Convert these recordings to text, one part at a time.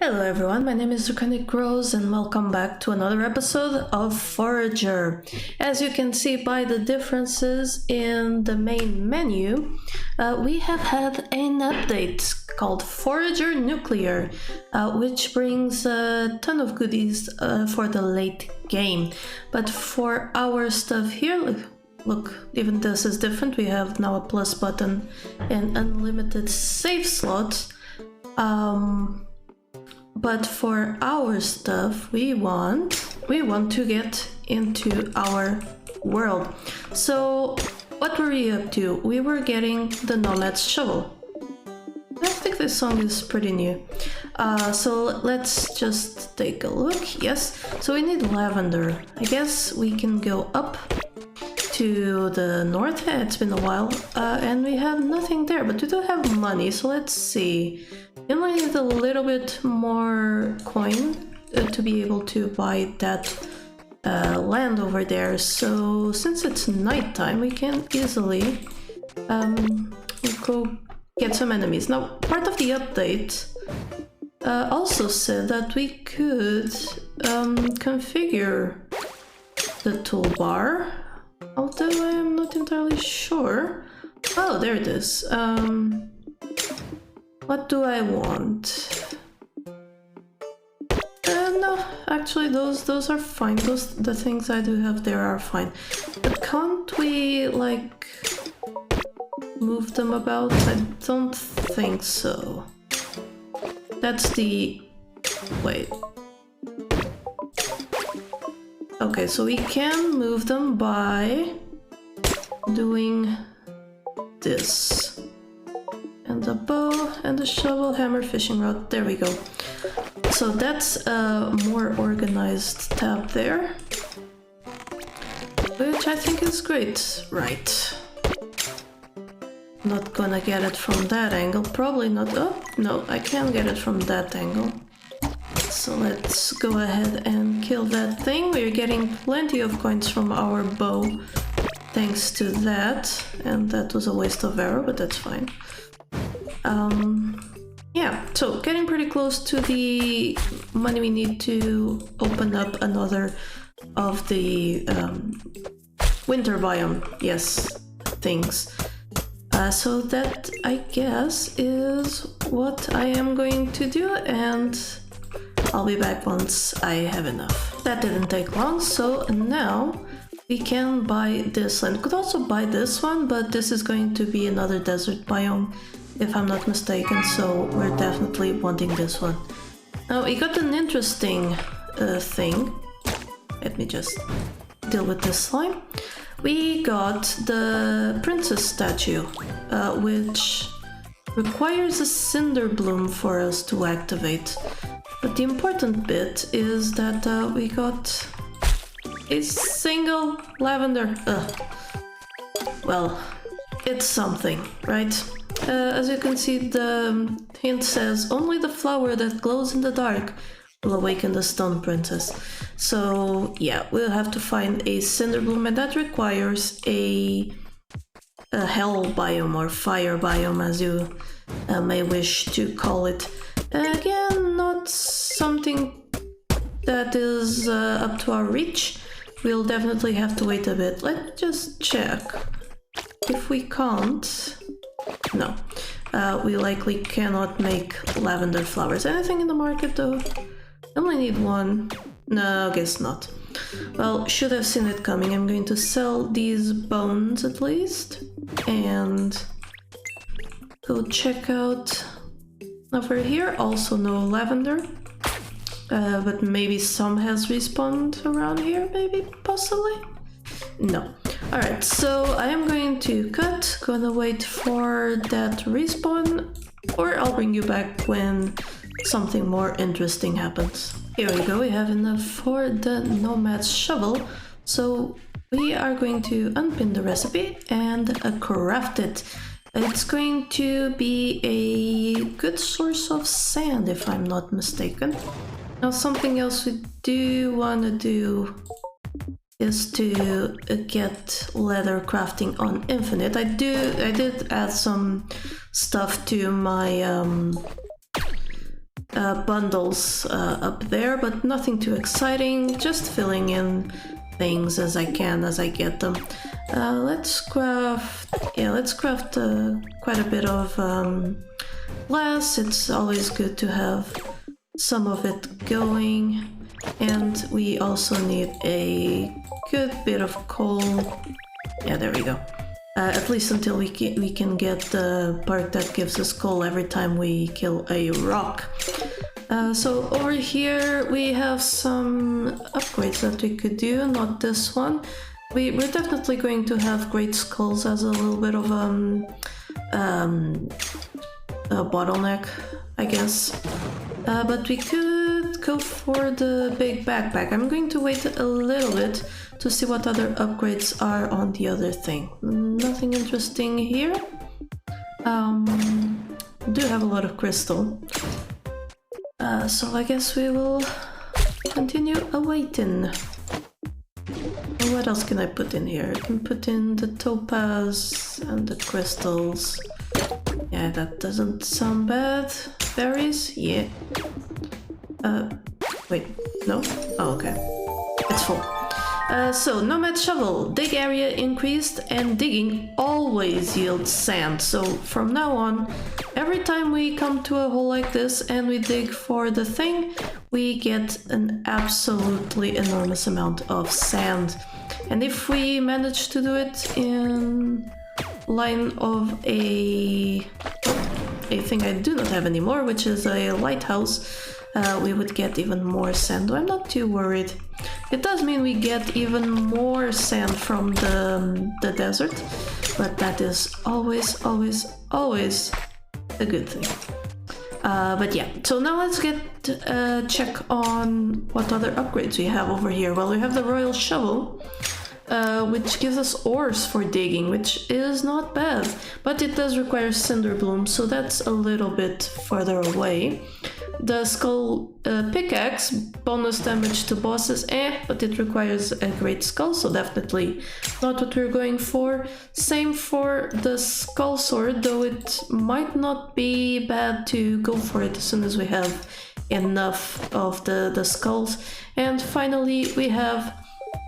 Hello everyone, my name is Draconicrose and welcome back to another episode of Forager. As you can see by the differences in the main menu, we have had an update called Forager Nuclear, which brings a ton of goodies for the late game. But for our stuff here, look, even this is different. We have now a plus button and unlimited save slots. But for our stuff, we want to get into our world. So what were we up to? We were getting the Nomad's Shovel. I think this song is pretty new. So let's just take a look. Yes, so we need lavender. I guess we can go up to the north. It's been a while, and we have nothing there, but we do have money, so let's see. We only need a little bit more coin to be able to buy that land over there. So since it's nighttime, we can easily go get some enemies. Now, part of the update also said that we could configure the toolbar, although I am not entirely sure. Oh, there it is. What do I want? No, actually those are fine. The things I do have there are fine. But can't we, like, move them about? I don't think so. That's the... wait. Okay, so we can move them by doing this. And the bow and the shovel, hammer, fishing rod. There we go. So that's a more organized tab there, which I think is great. Right. Not gonna get it from that angle. Probably not. Oh, no, I can get it from that angle. So let's go ahead and kill that thing. We're getting plenty of coins from our bow thanks to that. And that was a waste of arrow, but that's fine. Yeah, so getting pretty close to the money we need to open up another of the winter biome, yes, things. So that, I guess, is what I am going to do, and I'll be back once I have enough. That didn't take long, so now we can buy this land. Could also buy this one, but this is going to be another desert biome, if I'm not mistaken, so we're definitely wanting this one. Now, we got an interesting thing. Let me just deal with this slime. We got the princess statue, which requires a cinder bloom for us to activate. But the important bit is that we got a single lavender. Well, it's something, right? As you can see, the hint says, only the flower that glows in the dark will awaken the Stone Princess. So yeah, we'll have to find a cinder bloom, and that requires a hell biome or fire biome, as you may wish to call it. Again, not something that is up to our reach. We'll definitely have to wait a bit. Let's just check. If we can't... no, we likely cannot make lavender flowers. Anything in the market though? I only need one. No, I guess not. Well, should have seen it coming. I'm going to sell these bones at least and go check out over here. Also no lavender, but maybe some has respawned around here, maybe, possibly? No. Alright, so I am going to cut, gonna wait for that respawn, or I'll bring you back when something more interesting happens. Here we go, we have enough for the Nomad's Shovel, so we are going to unpin the recipe and craft it. It's going to be a good source of sand, if I'm not mistaken. Now, something else we do want to do is to get leather crafting on infinite. I did add some stuff to my bundles up there, but nothing too exciting, just filling in things as I can as I get them. Let's craft quite a bit of glass. It's always good to have some of it going, and we also need a good bit of coal. Yeah, there we go. At least until we can get the part that gives us coal every time we kill a rock. So over here we have some upgrades that we could do, not this one. We're definitely going to have great skulls as a little bit of a bottleneck, I guess. But we could go for the big backpack. I'm going to wait a little bit to see what other upgrades are on the other thing. Nothing interesting here. Do have a lot of crystal. So I guess we will continue awaiting. What else can I put in here? I can put in the topaz and the crystals. Yeah, that doesn't sound bad. Berries? Yeah. Wait, no? Oh, okay. It's full. So, Nomad Shovel. Dig area increased, and digging always yields sand. So, from now on, every time we come to a hole like this and we dig for the thing, we get an absolutely enormous amount of sand. And if we manage to do it in line of a thing I do not have anymore, which is a lighthouse, we would get even more sand. I'm not too worried. It does mean we get even more sand from the desert, but that is always, always, always a good thing. But yeah, so now let's get check on what other upgrades we have over here. Well, we have the Royal Shovel, which gives us ores for digging, which is not bad, but it does require Cinder Bloom, so that's a little bit further away. The Skull Pickaxe, bonus damage to bosses, but it requires a Great Skull, so definitely not what we're going for. Same for the Skull Sword, though it might not be bad to go for it as soon as we have enough of the skulls. And finally we have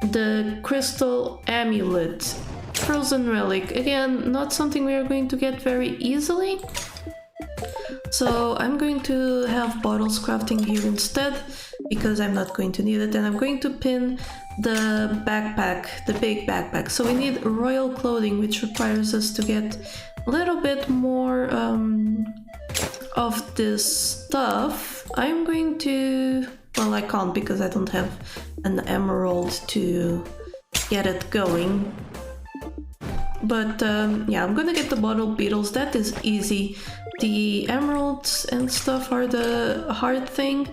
the Crystal Amulet, Frozen Relic. Again, not something we are going to get very easily. So I'm going to have bottles crafting here instead, because I'm not going to need it, and I'm going to pin the backpack, the big backpack. So we need royal clothing, which requires us to get a little bit more of this stuff. I'm going to... well, I can't because I don't have an emerald to get it going. But yeah, I'm gonna get the bottle beetles, that is easy. The emeralds and stuff are the hard thing,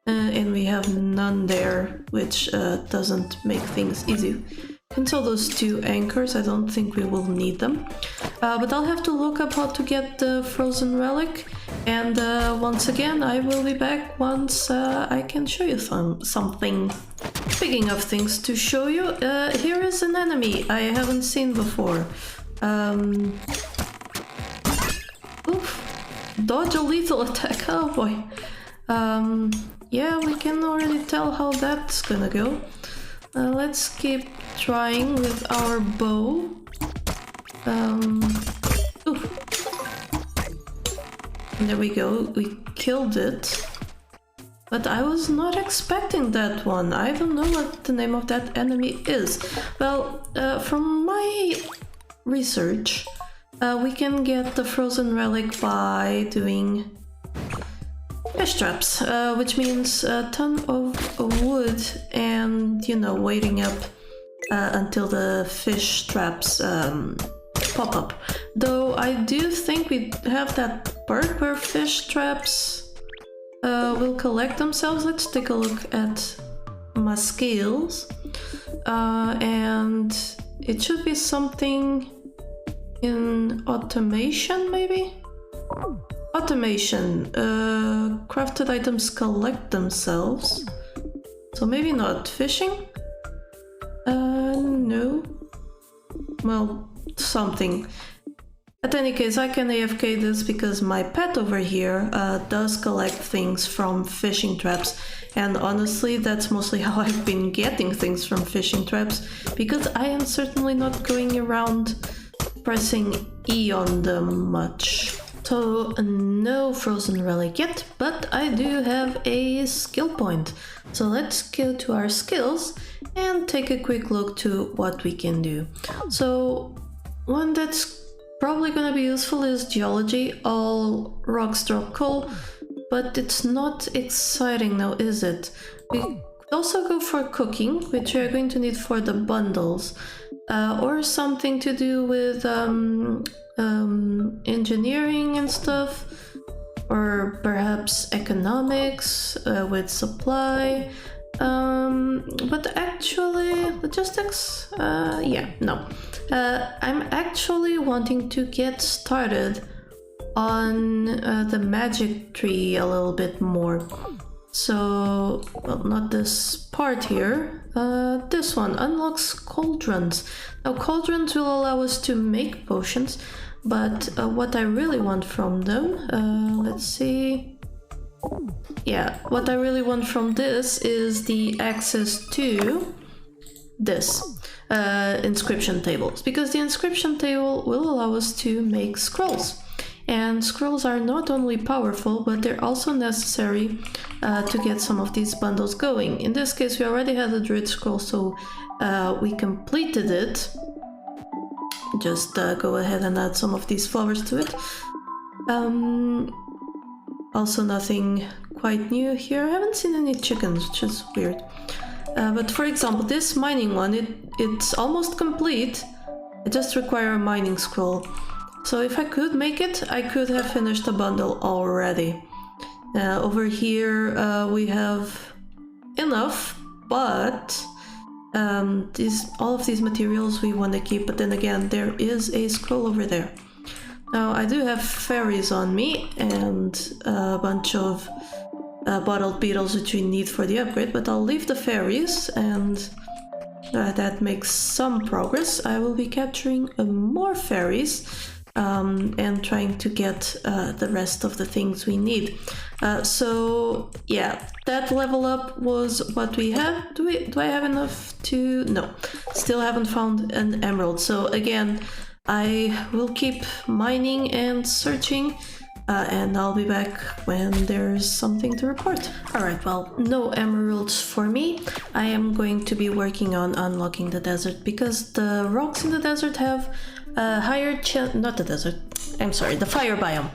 and we have none there, which doesn't make things easy. Can sell those 2 anchors, I don't think we will need them. But I'll have to look up how to get the Frozen Relic, and once again I will be back once I can show you something. Speaking of things to show you, here is an enemy I haven't seen before. Oof. Dodge a lethal attack, oh boy. Yeah, we can already tell how that's gonna go. Let's keep trying with our bow. Oof. There we go, we killed it. But I was not expecting that one. I don't know what the name of that enemy is. Well, from my research, we can get the Frozen Relic by doing fish traps, which means a ton of wood and, you know, waiting up until the fish traps pop up. Though I do think we have that part where fish traps will collect themselves. Let's take a look at my skills. And it should be something in automation, maybe? Automation. Crafted items collect themselves. So maybe not. Fishing? No. Well, something. At any case, I can AFK this because my pet over here does collect things from fishing traps, and honestly that's mostly how I've been getting things from fishing traps, because I am certainly not going around pressing E on them much. So no frozen relic yet, but I do have a skill point. So let's go to our skills and take a quick look to what we can do. So one that's probably gonna be useful is geology. All rocks drop coal, but it's not exciting now, is it? We could also go for cooking, which we are going to need for the bundles, or something to do with engineering and stuff, or perhaps economics with supply. But actually, logistics? Yeah, no. I'm actually wanting to get started on the magic tree a little bit more. So, well, not this part here. This one unlocks cauldrons. Now, cauldrons will allow us to make potions, but what I really want from them, let's see. Yeah, what I really want from this is the access to this inscription tables, because the inscription table will allow us to make scrolls. And scrolls are not only powerful, but they're also necessary to get some of these bundles going. In this case, we already had a druid scroll, so we completed it. Just go ahead and add some of these flowers to it. Also nothing quite new here. I haven't seen any chickens, which is weird. But for example, this mining one, it's almost complete. I just require a mining scroll. So if I could make it, I could have finished the bundle already. Over here we have enough, but all of these materials we want to keep, but then again, there is a scroll over there. Now I do have fairies on me and a bunch of bottled beetles which we need for the upgrade, but I'll leave the fairies, and that makes some progress. I will be capturing more fairies and trying to get the rest of the things we need. So yeah, that level up was what we have. Do I have enough to... No, still haven't found an emerald. So again, I will keep mining and searching, and I'll be back when there's something to report. Alright, well, no emeralds for me. I am going to be working on unlocking the desert, because the rocks in the desert have a higher chance... Not the desert, I'm sorry, the fire biome.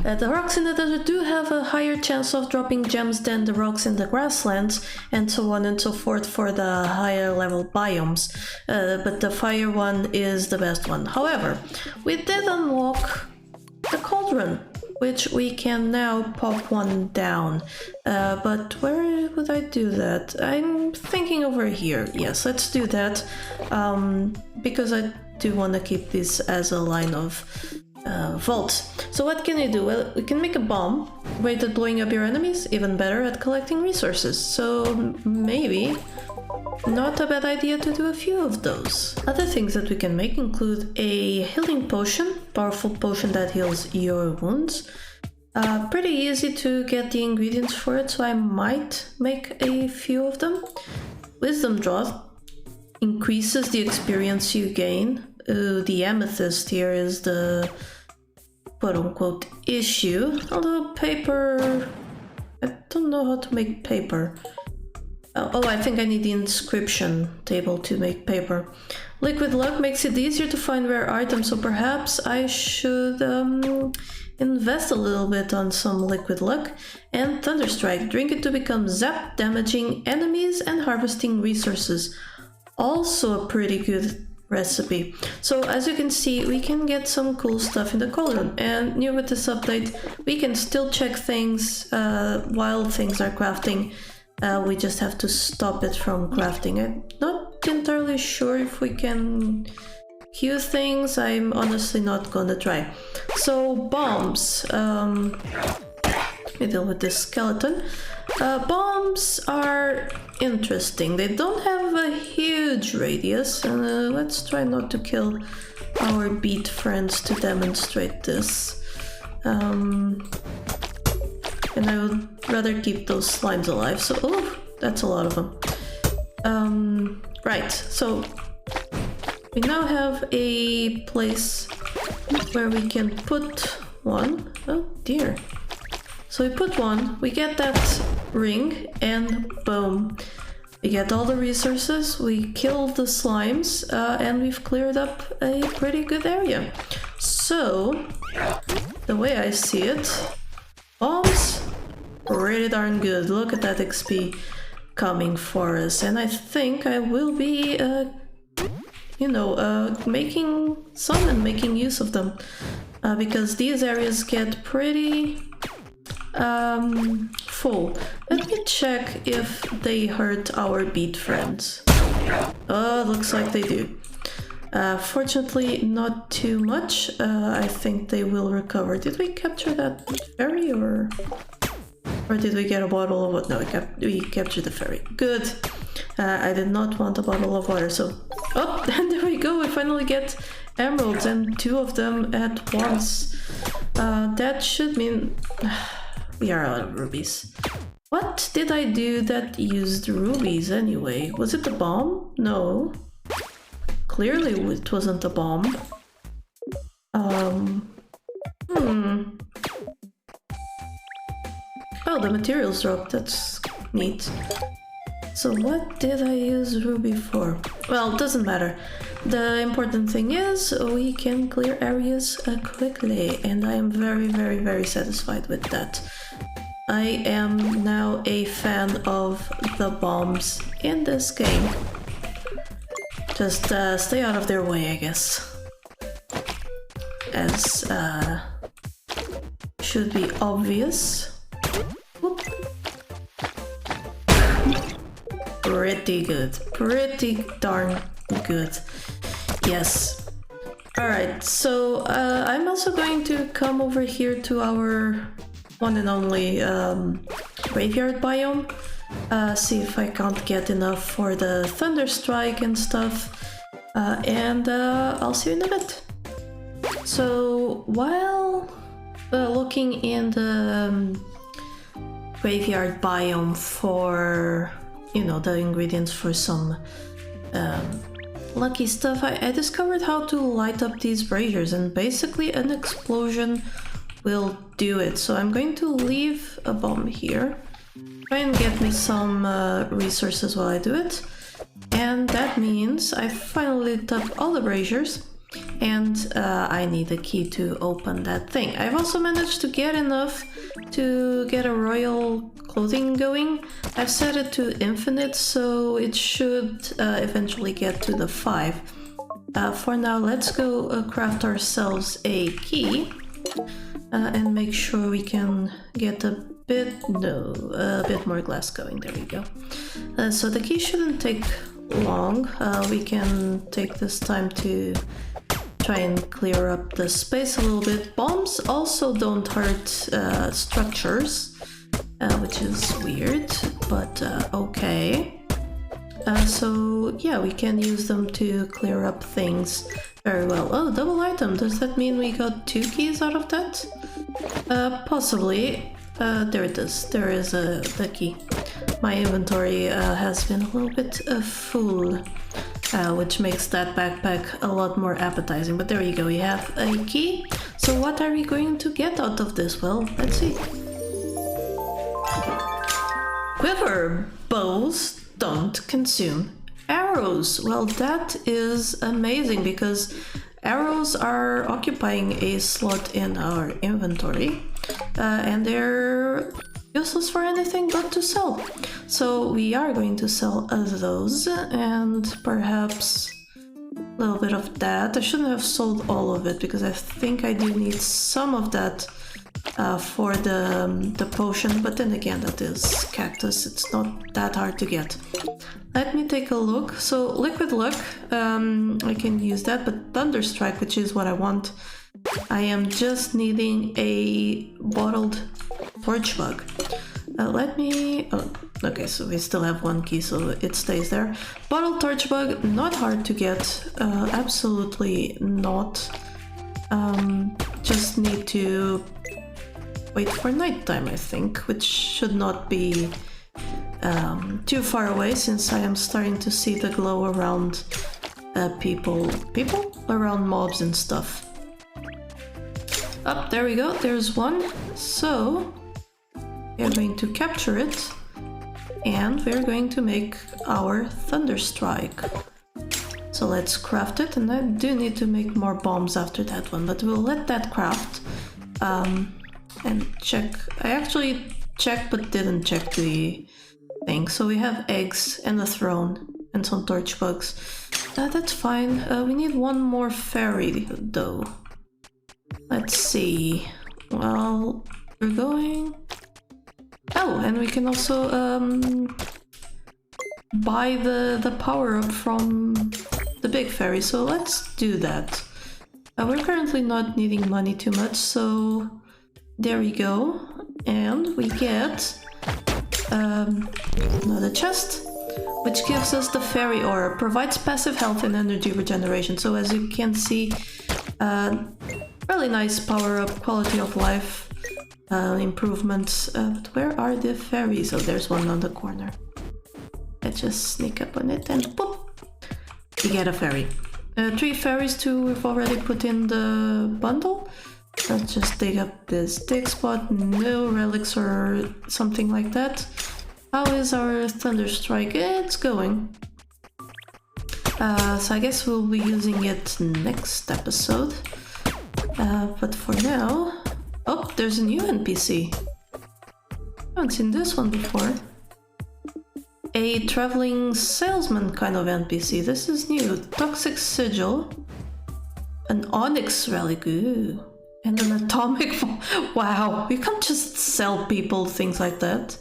The rocks in the desert do have a higher chance of dropping gems than the rocks in the grasslands, and so on and so forth for the higher level biomes. But the fire one is the best one. However, we did unlock the cauldron, which we can now pop one down. But where would I do that? I'm thinking over here. Yes, let's do that, because I do want to keep this as a line of vaults. So what can you do? Well, we can make a bomb, great at blowing up your enemies, even better at collecting resources. So maybe not a bad idea to do a few of those. Other things that we can make include a healing potion, powerful potion that heals your wounds. Pretty easy to get the ingredients for it, so I might make a few of them. Wisdom Draught increases the experience you gain. The amethyst here is the quote-unquote issue, although paper... I don't know how to make paper. Oh, I think I need the inscription table to make paper. Liquid Luck makes it easier to find rare items, so perhaps I should invest a little bit on some Liquid Luck. And Thunderstrike, drink it to become zapped, damaging enemies and harvesting resources. Also a pretty good recipe. So as you can see, we can get some cool stuff in the cauldron, and new with this update, we can still check things while things are crafting. We just have to stop it from crafting. I'm not entirely sure if we can queue things. I'm honestly not gonna try. So bombs. Let me deal with this skeleton. Bombs are interesting. They don't have a huge radius. And let's try not to kill our beat friends to demonstrate this. And I would rather keep those slimes alive. So, oh, that's a lot of them. Right, so we now have a place where we can put one. Oh dear. So we put one, we get that ring, and boom. We get all the resources, we kill the slimes, and we've cleared up a pretty good area. So, the way I see it, bombs, pretty darn good. Look at that XP coming for us, and I think I will be, making some and making use of them, because these areas get pretty full. Let me check if they hurt our beat friends. Oh, looks like they do. Fortunately, not too much. I think they will recover. Did we capture that fairy or did we get a bottle of water? No, we captured the fairy. Good. I did not want a bottle of water, so... Oh, and there we go, we finally get emeralds, and 2 of them at once. That should mean... we are out of rubies. What did I do that used rubies anyway? Was it the bomb? No. Clearly it wasn't a bomb. Oh, the materials dropped, that's neat. So what did I use ruby for? Well, it doesn't matter. The important thing is we can clear areas quickly, and I am very, very, very satisfied with that. I am now a fan of the bombs in this game. Just stay out of their way, I guess. As should be obvious. Whoop. Pretty good. Pretty darn good. Yes. Alright, so I'm also going to come over here to our one and only graveyard biome. See if I can't get enough for the thunder strike and stuff. And I'll see you in a bit. So while looking in the graveyard biome for, the ingredients for some lucky stuff, I discovered how to light up these braziers, and basically an explosion will do it. So I'm going to leave a bomb here, try and get me some resources while I do it, and that means I finally lit up all the braziers, and I need a key to open that thing. I've also managed to get enough to get a royal clothing going. I've set it to infinite, so it should eventually get to the 5. For now, let's go craft ourselves a key and make sure we can get a bit more glass going. There we go. So the key shouldn't take long. We can take this time to try and clear up the space a little bit. Bombs also don't hurt structures, which is weird, but okay. So yeah, we can use them to clear up things very well. Oh, double item. Does that mean we got 2 keys out of that? Possibly. There it is. There is the key. My inventory has been a little bit full, which makes that backpack a lot more appetizing. But there you go, we have a key. So what are we going to get out of this? Well, let's see. Quiver bows don't consume arrows. Well, that is amazing, because arrows are occupying a slot in our inventory, and they're useless for anything but to sell. So we are going to sell those, and perhaps a little bit of that. I shouldn't have sold all of it, because I think I do need some of that for the potion, but then again, that is cactus. It's not that hard to get. Let me take a look. So liquid luck, I can use that, but thunder strike, which is what I want, I am just needing a bottled torch bug. Let me... Oh, okay, so we still have one key, so it stays there. Bottle torch bug, not hard to get. Absolutely not. Just need to wait for nighttime, I think, which should not be too far away, since I am starting to see the glow around people around mobs and stuff. Oh, there we go, there's one. So we're going to capture it and we're going to make our thunder strike. So let's craft it, and I do need to make more bombs after that one, but we'll let that craft. And check. I actually checked but didn't check the thing. So we have eggs and a throne and some torch bugs. That's fine. We need one more fairy though. Let's see. Well, we're going... Oh, and we can also buy the power-up from the big fairy, so let's do that. We're currently not needing money too much, so there we go. And we get another chest, which gives us the fairy aura. Provides passive health and energy regeneration. So as you can see, really nice power-up, quality of life improvements. But where are the fairies? Oh, there's one on the corner. Let's just sneak up on it and boop! We get a fairy. 3 fairies, 2 we've already put in the bundle. Let's just dig up this dig spot. No relics or something like that. How is our thunder strike? It's going. So I guess we'll be using it next episode. But for now... Oh, there's a new NPC. I haven't seen this one before. A traveling salesman kind of NPC. This is new. Toxic sigil. An onyx relic. Ooh. And an atomic... Wow, you can't just sell people things like that.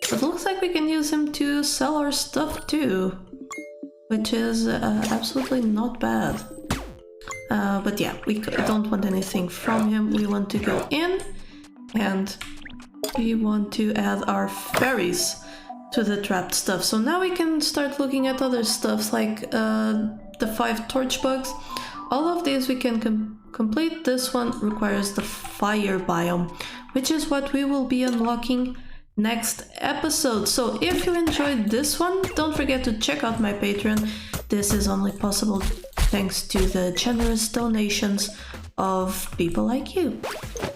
But it looks like we can use him to sell our stuff too. Which is absolutely not bad. But yeah, we don't want anything from him. We want to go in and we want to add our fairies to the trapped stuff. So now we can start looking at other stuffs like the 5 torch bugs. All of these we can complete. This one requires the fire biome, which is what we will be unlocking next episode. So if you enjoyed this one, don't forget to check out my Patreon. This is only possible thanks to the generous donations of people like you.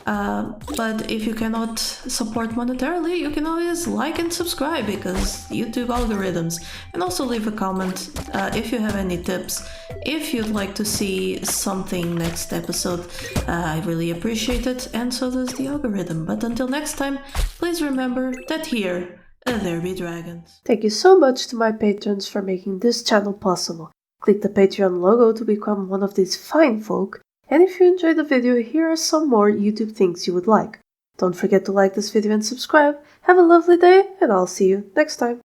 But if you cannot support monetarily, you can always like and subscribe because YouTube algorithms. And also leave a comment if you have any tips. If you'd like to see something next episode, I really appreciate it, and so does the algorithm. But until next time, please remember that here, there be dragons. Thank you so much to my patrons for making this channel possible. Click the Patreon logo to become one of these fine folk. And if you enjoyed the video, here are some more YouTube things you would like. Don't forget to like this video and subscribe. Have a lovely day, and I'll see you next time.